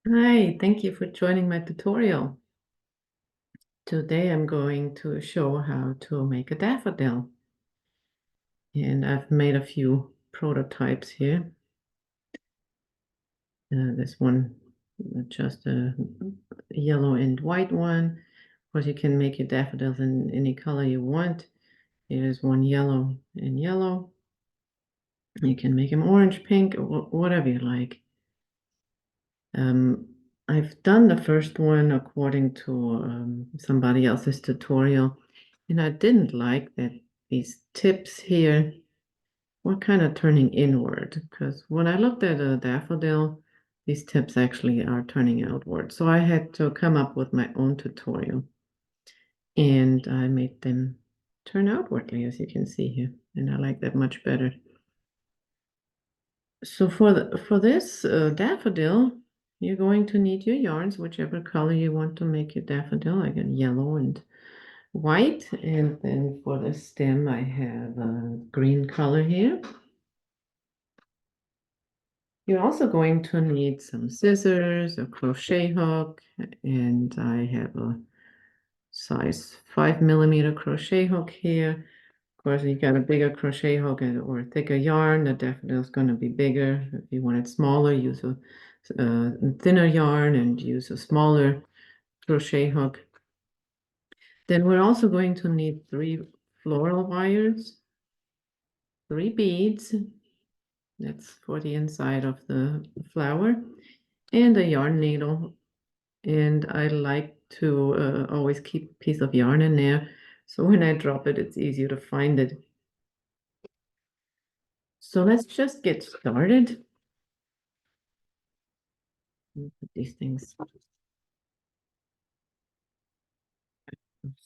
Hi, thank you for joining my tutorial. Today I'm going to show how to make a daffodil. And I've made a few prototypes here. This one, just a yellow and white one. Of course, you can make your daffodils in any color you want. Here's one yellow and yellow. You can make them orange, pink, or whatever you like. Um, I've done the first one according to somebody else's tutorial, and I didn't like that these tips here were kind of turning inward, because when I looked at a daffodil, these tips actually are turning outward. So I had to come up with my own tutorial, and I made them turn outwardly, as you can see here, and I like that much better. So for this daffodil, you're going to need your yarns, whichever color you want to make your daffodil. I got yellow and white, and then for the stem, I have a green color here. You're also going to need some scissors, a crochet hook, and I have a size 5 mm crochet hook here. Of course, you got a bigger crochet hook or thicker yarn, the daffodil is going to be bigger. If you want it smaller, use a thinner yarn and use a smaller crochet hook. Then we're also going to need 3 floral wires, 3 beads, that's for the inside of the flower, and a yarn needle. And I like to always keep a piece of yarn in there, so when I drop it, it's easier to find it. So let's just get started. Put these things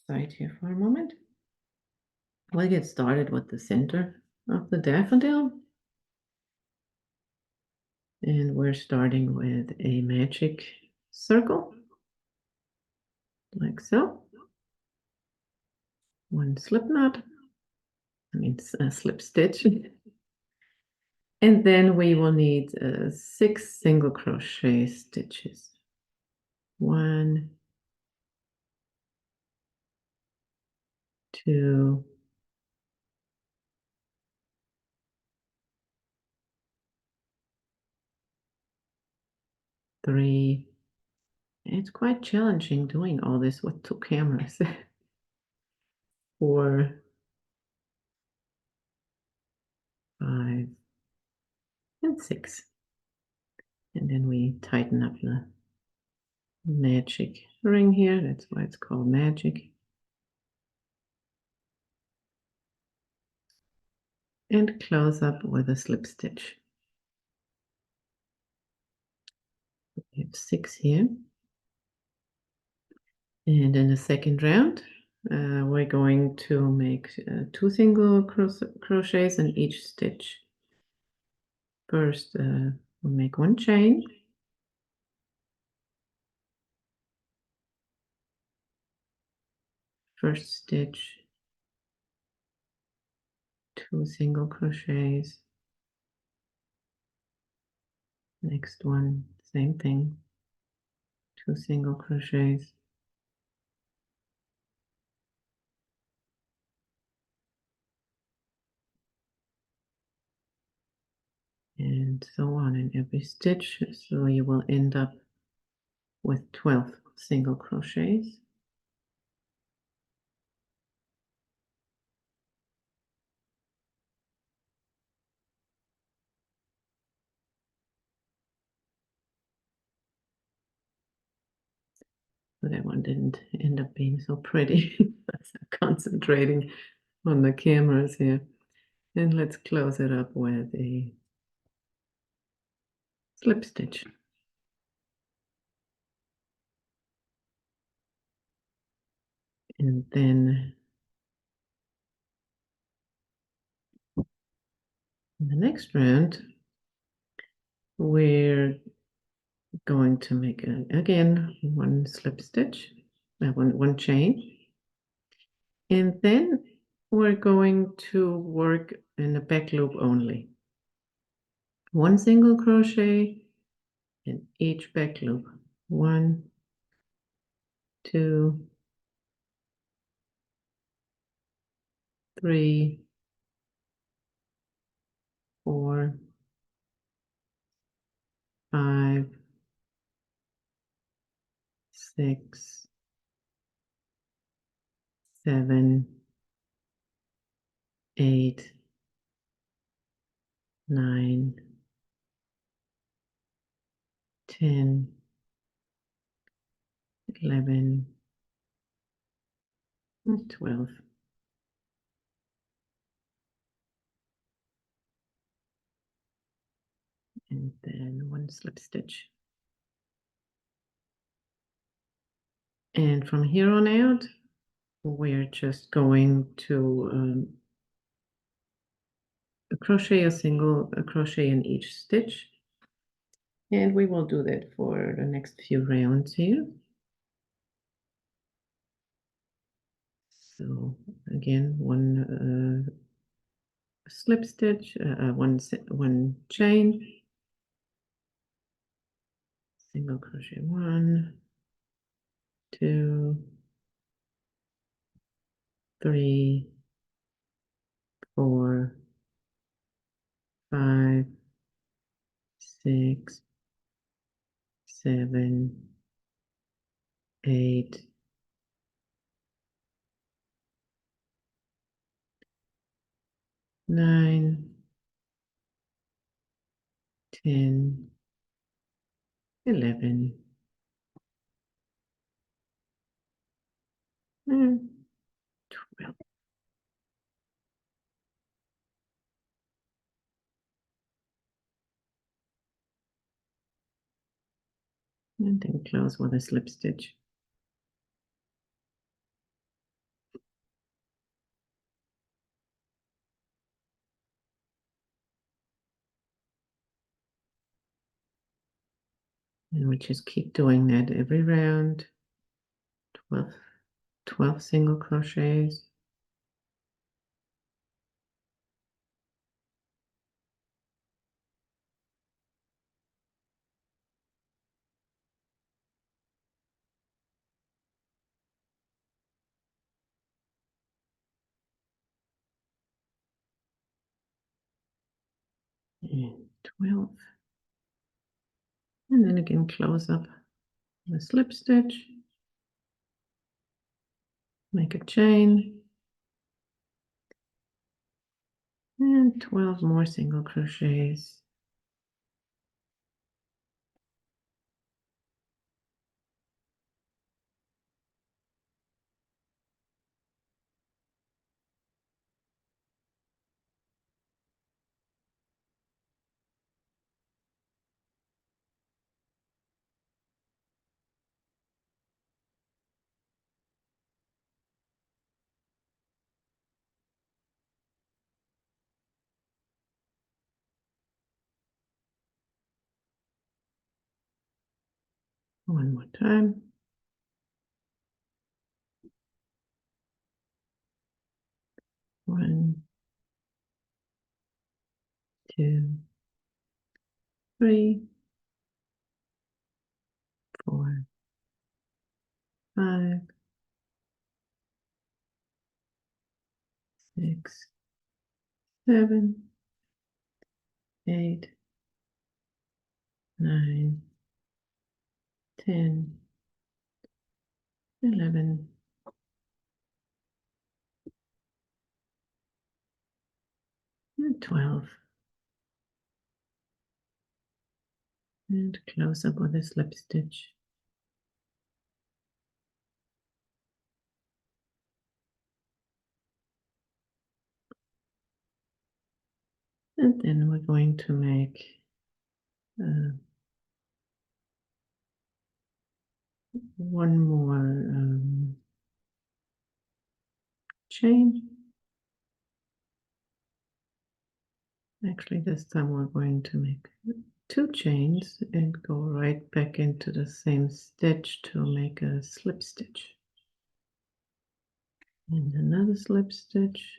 aside here for a moment. We'll get started with the center of the daffodil. And we're starting with a magic circle, like so. One slip knot, a slip stitch. And then we will need 6 single crochet stitches. 1, 2, 3. It's quite challenging doing all this with 2 cameras. 4, 5, and 6. And then we tighten up the magic ring here. That's why it's called magic. And close up with a slip stitch. We have 6 here. And in the second round, we're going to make 2 single crochets in each stitch. First, we'll make 1 chain. First stitch, 2 single crochets. Next one, same thing, 2 single crochets. And so on in every stitch, so you will end up with 12 single crochets. So that one didn't end up being so pretty. Concentrating on the cameras here. And let's close it up with a slip stitch. And then in the next round, we're going to make again 1 slip stitch, one chain. And then we're going to work in the back loop only. 1 single crochet in each back loop. 1, 2, 3, 4, 5, 6, 7, 8, 9, 10, 11, and 12. And then 1 slip stitch. And from here on out, we're just going to crochet a crochet in each stitch. And we will do that for the next few rounds here. So again, one slip stitch, one chain, single crochet, 1, 2, 3, 4, 5, 6, 7, 8, 9, 10, 11, and 12. And then close with a slip stitch. And we just keep doing that every round. 12 single crochets. And 12. And then again, close up the slip stitch, make a chain, and 12 more single crochets. One more time. One, 2, 3, 4, 5, 6, 7, 8, 9, 10, 11, and 12. And close up with a slip stitch. And then we're going to make one more chain. Actually, this time we're going to make 2 chains and go right back into the same stitch to make a slip stitch. And another slip stitch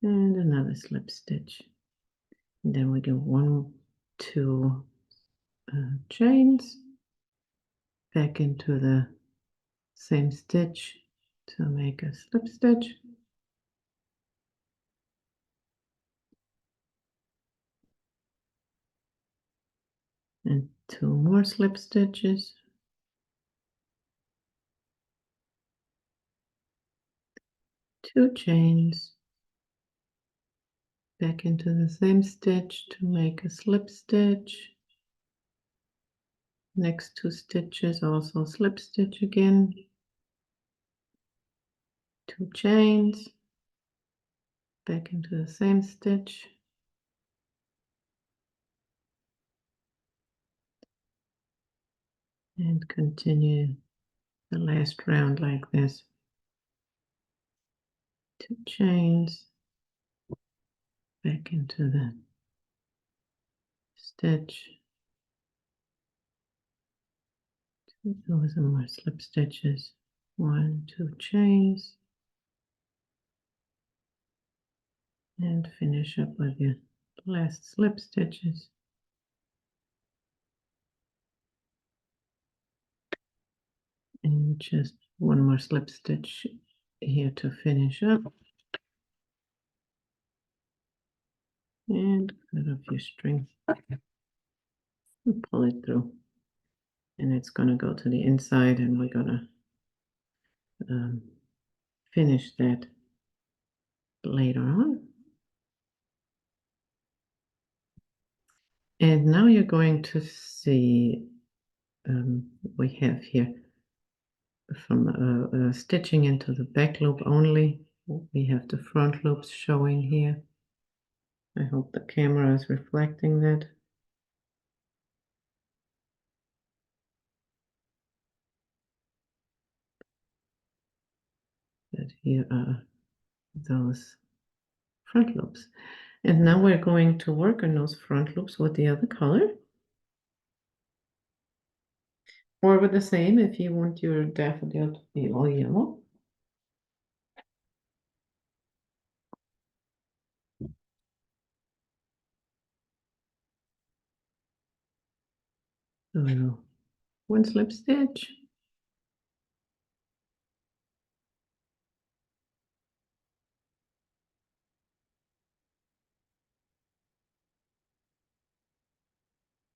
and another slip stitch. And then we do 1, 2 chains, back into the same stitch to make a slip stitch, and 2 more slip stitches, 2 chains, back into the same stitch to make a slip stitch, next 2 stitches also slip stitch again, 2 chains, back into the same stitch, and continue the last round like this. 2 chains, back into the stitch, those are more slip stitches, 1, 2 chains, and finish up with your last slip stitches. And just 1 more slip stitch here to finish up. And cut off your string and pull it through. And it's going to go to the inside, and we're going to finish that later on. And now you're going to see we have here from stitching into the back loop only. We have the front loops showing here. I hope the camera is reflecting that. But here are those front loops. And now we're going to work on those front loops with the other color. Or with the same if you want your daffodil to be all yellow. So 1 slip stitch.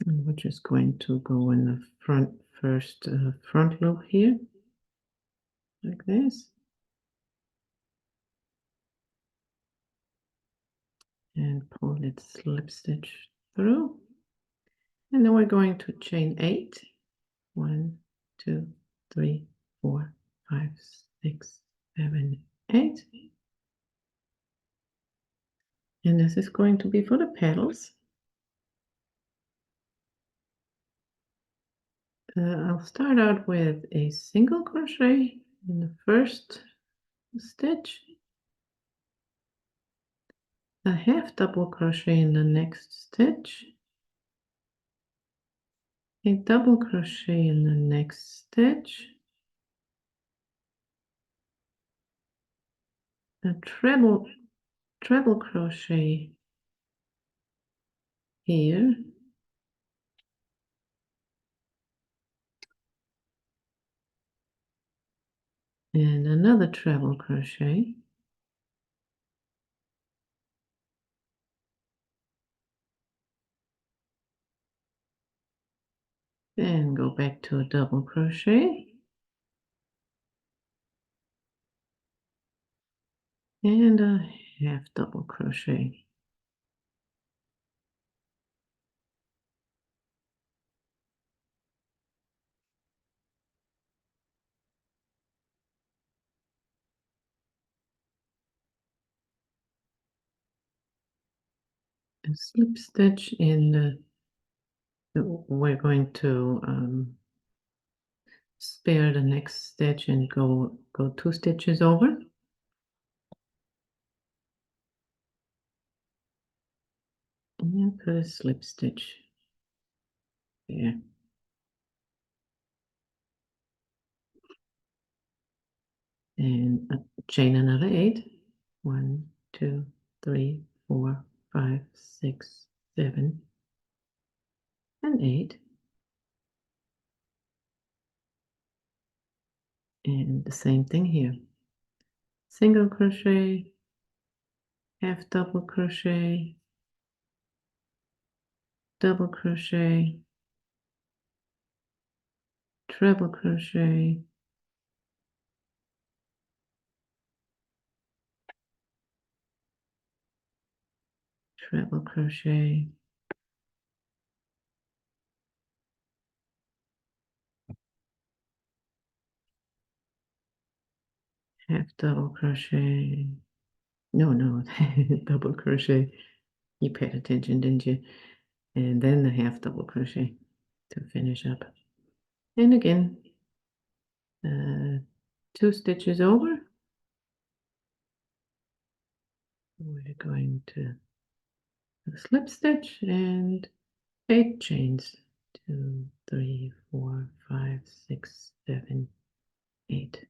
And we're just going to go in the first front loop here, like this. And pull it slip stitch through. And then we're going to chain 8. 1, 2, 3, 4, 5, 6, 7, 8. And this is going to be for the petals. I'll start out with a single crochet in the first stitch, a half double crochet in the next stitch, a double crochet in the next stitch, a treble crochet here, and another treble crochet, then go back to a double crochet, and a half double crochet. A slip stitch in we're going to spare the next stitch and go 2 stitches over. And put a slip stitch there. And chain another 8. 1, 2, 3, 4, 5, 6, 7, and 8. And the same thing here. Single crochet, half double crochet, double crochet, treble crochet, treble crochet, half double crochet. No, double crochet. You paid attention, didn't you? And then the half double crochet to finish up. And again, 2 stitches over. We're going to slip stitch and 8 chains. 2, 3, 4, 5, 6, 7, 8.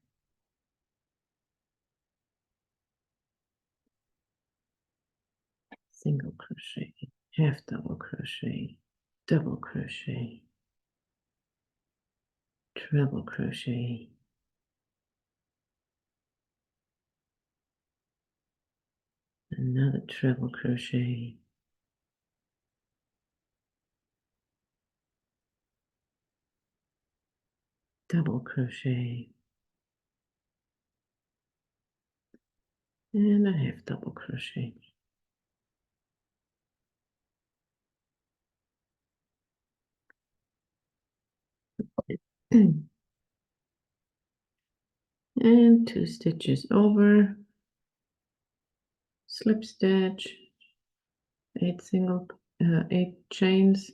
Single crochet, half double crochet, double crochet, treble crochet, another treble crochet, double crochet, and a half double crochet. And 2 stitches over, slip stitch, 8 chains,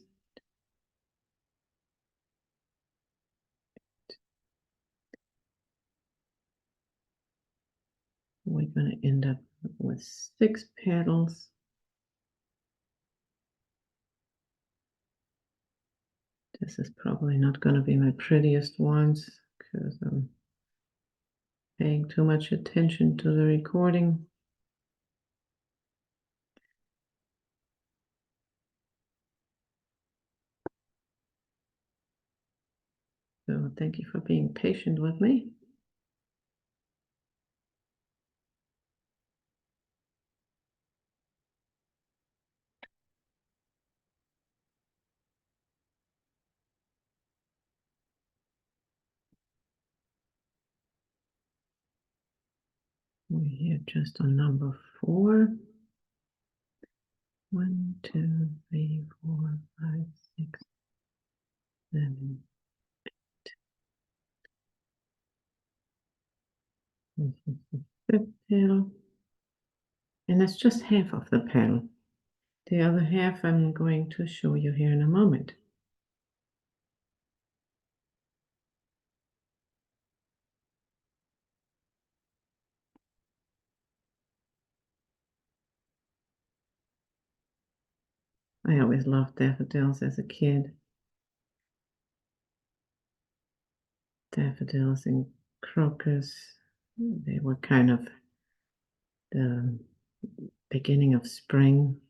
we're going to end up with 6 petals. This is probably not going to be my prettiest ones because I'm paying too much attention to the recording. So thank you for being patient with me. We're here just on number 4. 1, 2, 3, 4, 5, 6, 7. This is the 5th petal. And that's just half of the petal. The other half I'm going to show you here in a moment. I always loved daffodils as a kid. Daffodils and crocus, they were kind of the beginning of spring.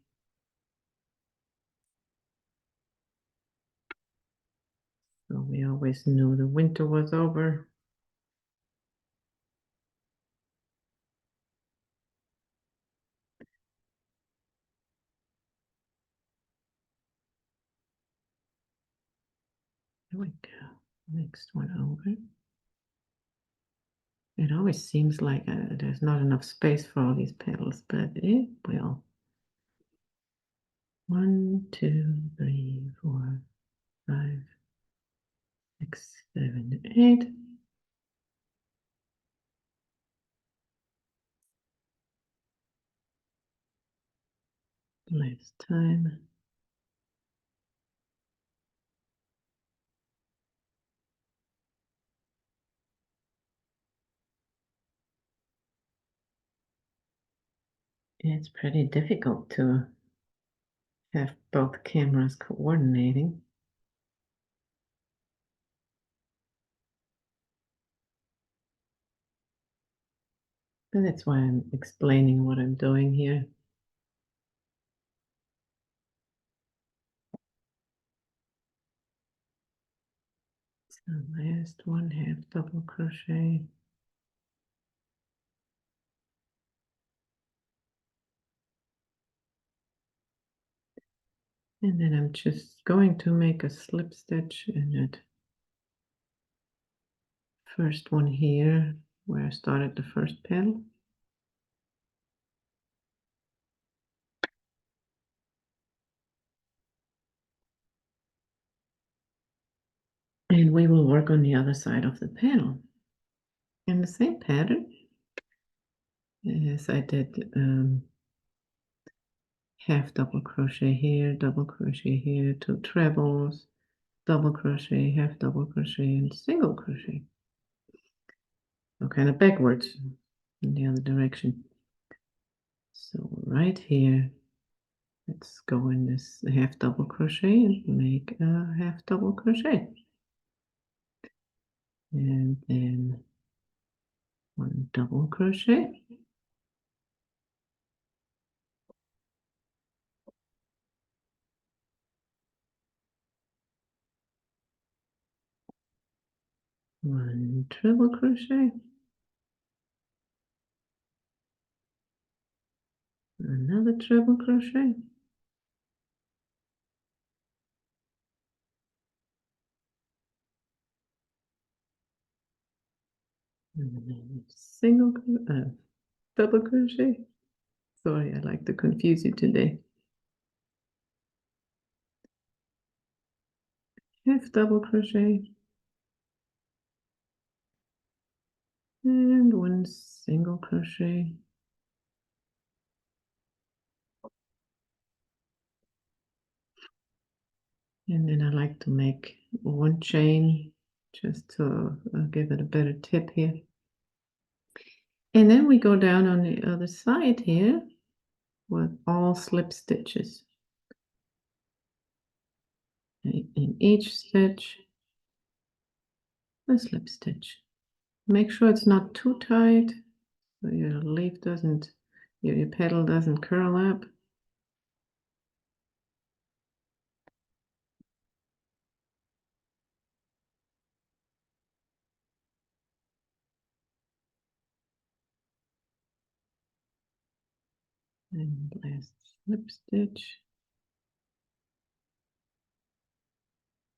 So we always knew the winter was over. There we go. Next one over. It always seems like there's not enough space for all these petals, but it will. 1, 2, 3, 4, 5, 6, 7, 8. Last time. It's pretty difficult to have both cameras coordinating. But that's why I'm explaining what I'm doing here. So last one, half double crochet. And then I'm just going to make a slip stitch in that first one here where I started the first petal. And we will work on the other side of the panel. In the same pattern as I did half double crochet here, double crochet here, 2 trebles, double crochet, half double crochet, and single crochet. So kind of backwards in the other direction. So right here, let's go in this half double crochet and make a half double crochet. And then 1 double crochet. One treble crochet, another treble crochet, and then double crochet. Sorry, I like to confuse you today. Half double crochet, and 1 single crochet. And then I like to make 1 chain just to give it a better tip here. And then we go down on the other side here with all slip stitches. In each stitch, a slip stitch. Make sure it's not too tight so your leaf doesn't, your petal doesn't curl up. And last slip stitch.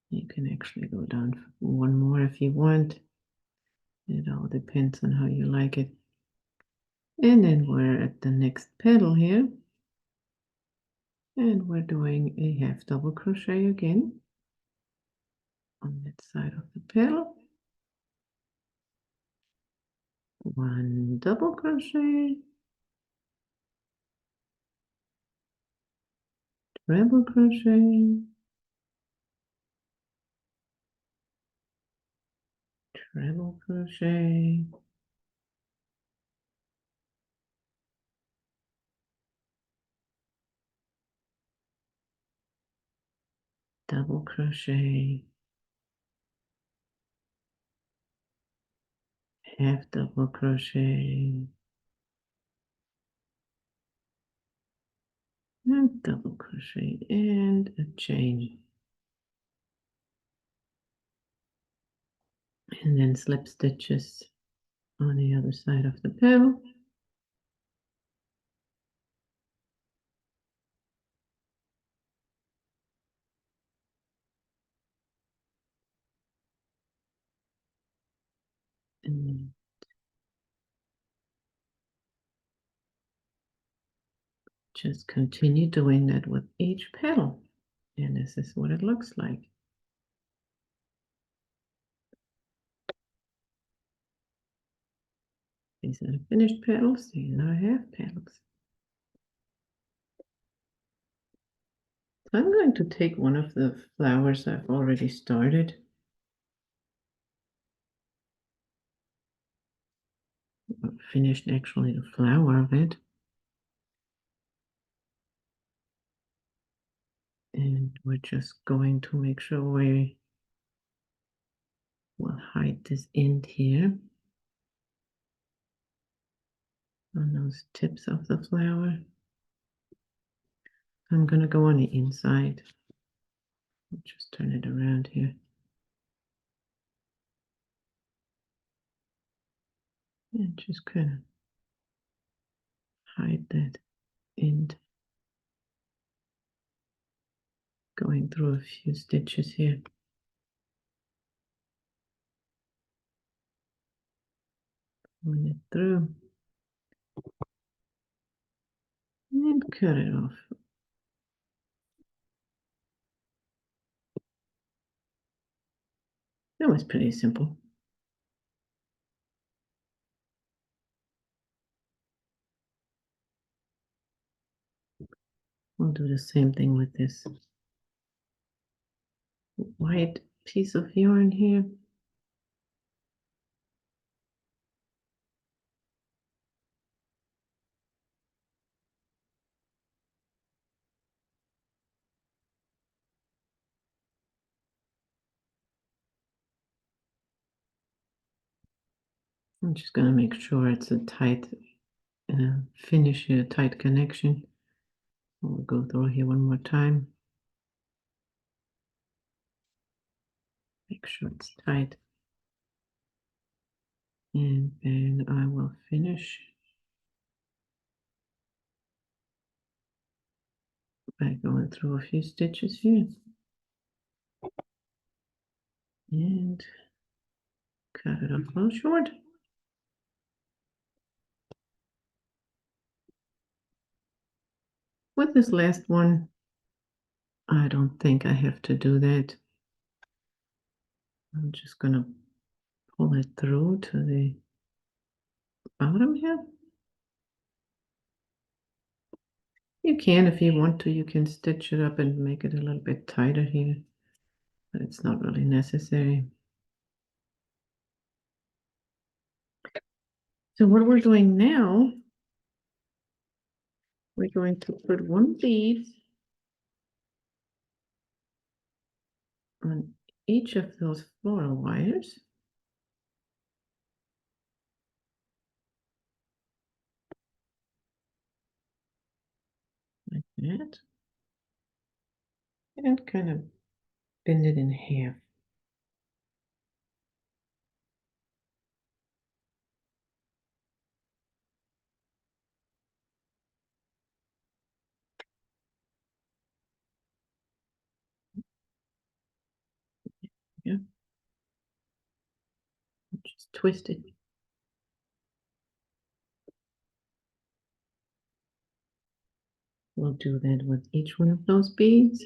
You can actually go down for 1 more if you want. It all depends on how you like it. And then we're at the next petal here. And we're doing a half double crochet again on that side of the petal. 1 double crochet, treble crochet, treble crochet, double crochet, half double crochet, and double crochet, and a chain. And then slip stitches on the other side of the petal. And just continue doing that with each petal. And this is what it looks like. These are the finished petals, these are half petals. So I'm going to take one of the flowers I've already started. Finished actually the flower of it. And we're just going to make sure we will hide this end here on those tips of the flower. I'm going to go on the inside. I'll just turn it around here. And just kind of hide that end, going through a few stitches here. Run it through and cut it off. That was pretty simple. We'll do the same thing with this white piece of yarn here. I'm just going to make sure it's a tight finish here, tight connection. We'll go through here one more time. Make sure it's tight. And then I will finish by going through a few stitches here. And cut it off a little short. With this last one, I don't think I have to do that. I'm just going to pull it through to the bottom here. You can, if you want to, you can stitch it up and make it a little bit tighter here, but it's not really necessary. So what we're doing now, we're going to put one bead on each of those floral wires. Like that. And kind of bend it in half. Yeah. Just twist it. We'll do that with each one of those beads.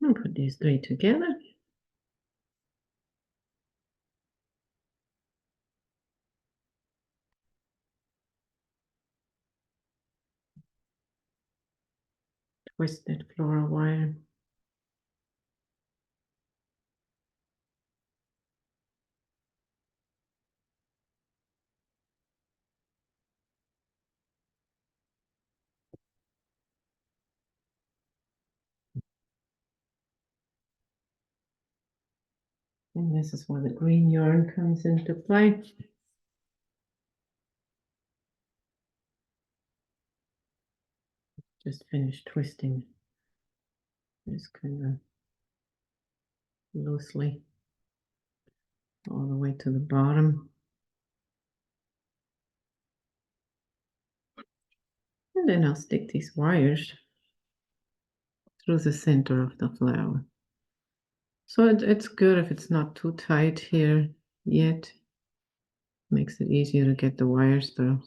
And put these three together. Twist that floral wire. And this is where the green yarn comes into play. Just finish twisting this kind of loosely all the way to the bottom. And then I'll stick these wires through the center of the flower. So it's good if it's not too tight here yet. Makes it easier to get the wires through.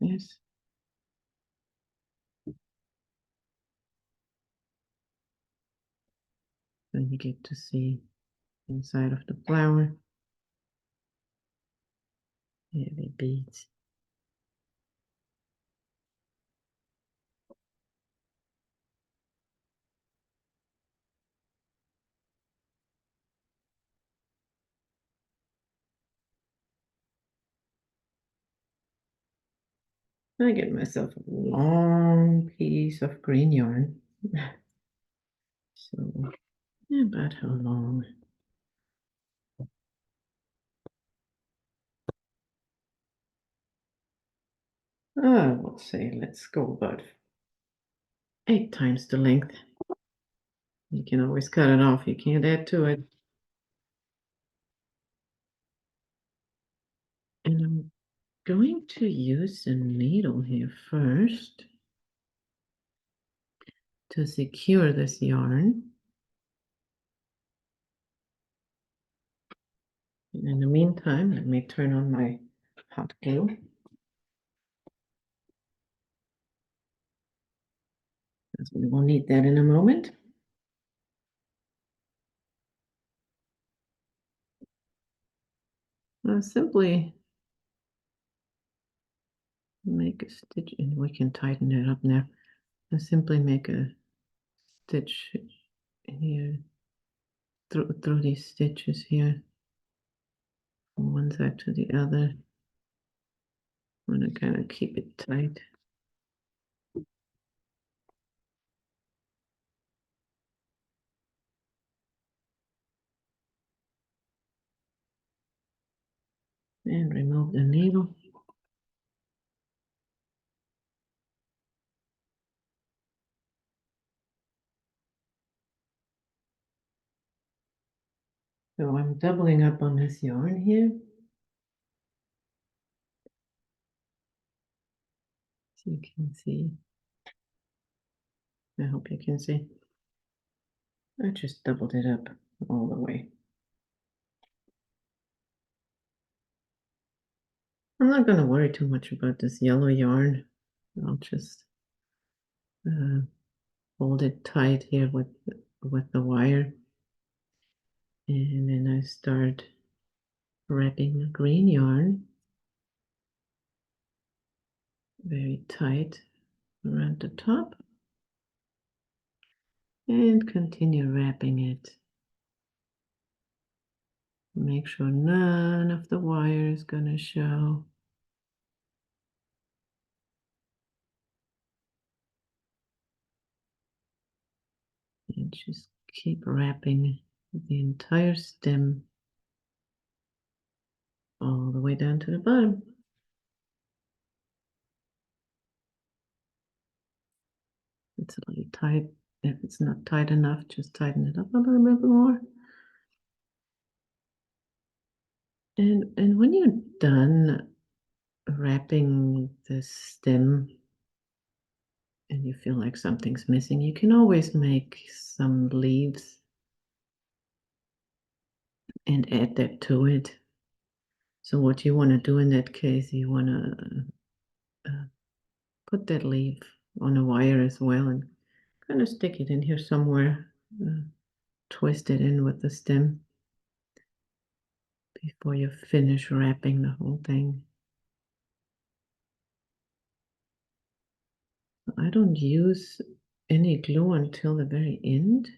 Yes. get to see inside of the flower. Heavy beads. I get myself a long piece of green yarn. So, about how long? We'll say, let's go about 8 times the length. You can always cut it off. You can't add to it. And I'm going to use a needle here first to secure this yarn. And in the meantime, let me turn on my hot glue. Because we will need that in a moment. I'll simply make a stitch, and we can tighten it up now. I'll simply make a stitch here through these stitches here, from one side to the other. I'm going to kind of keep it tight. And remove the needle. So I'm doubling up on this yarn here. So you can see. I hope you can see. I just doubled it up all the way. I'm not going to worry too much about this yellow yarn. I'll just hold it tight here with the wire. And then I start wrapping the green yarn very tight around the top. And continue wrapping it. Make sure none of the wire is going to show. And just keep wrapping the entire stem all the way down to the bottom. It's a little tight. If it's not tight enough, just tighten it up a little bit more. And when you're done wrapping the stem and you feel like something's missing, you can always make some leaves and add that to it. So what you want to do in that case, you want to put that leaf on a wire as well and kind of stick it in here somewhere. Twist it in with the stem before you finish wrapping the whole thing. I don't use any glue until the very end.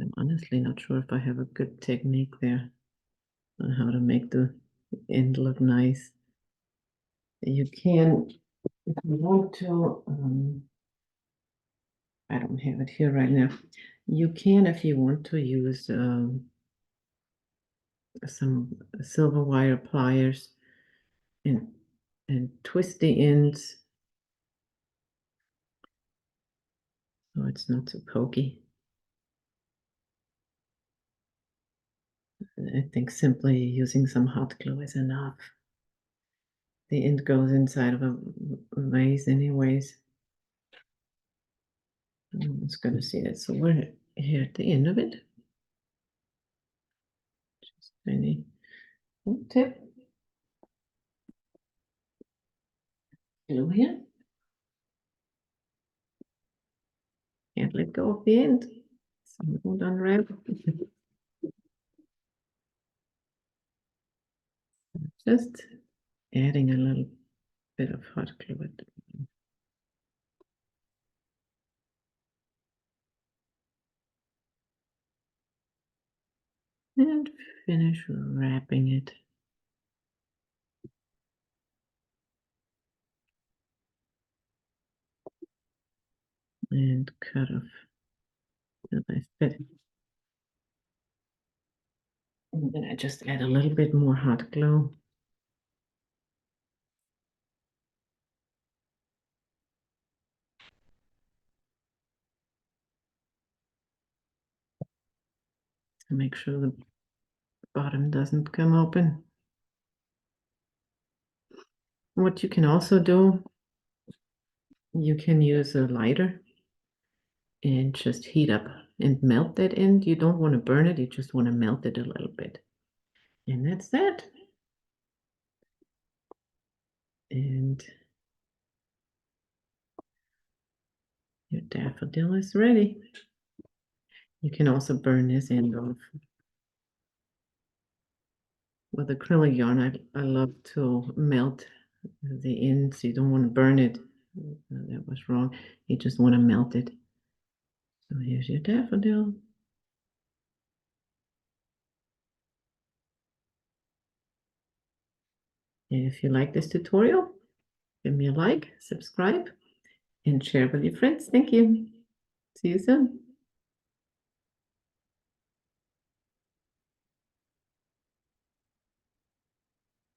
I'm honestly not sure if I have a good technique there on how to make the end look nice. You can, if you want to, I don't have it here right now. You can, if you want to, use some silver wire pliers and twist the ends so it's not so pokey. I think simply using some hot glue is enough. The end goes inside of a vase anyways. No one's going to see it. So we're here at the end of it. Just tiny tip. Glue here. can't let go of the end. So it won't unwrap. Just adding a little bit of hot glue at the bottom. And finish wrapping it. And cut off the nice bit. And then I just add a little bit more hot glue. To make sure the bottom doesn't come open. What you can also do, you can use a lighter and just heat up and melt that end. You don't want to burn it, you just want to melt it a little bit. And that's that. And your daffodil is ready. You can also burn this end off. With acrylic yarn, I love to melt the ends. You don't want to burn it. That was wrong. You just want to melt it. So here's your daffodil. And if you like this tutorial, give me a like, subscribe, and share with your friends. Thank you. See you soon.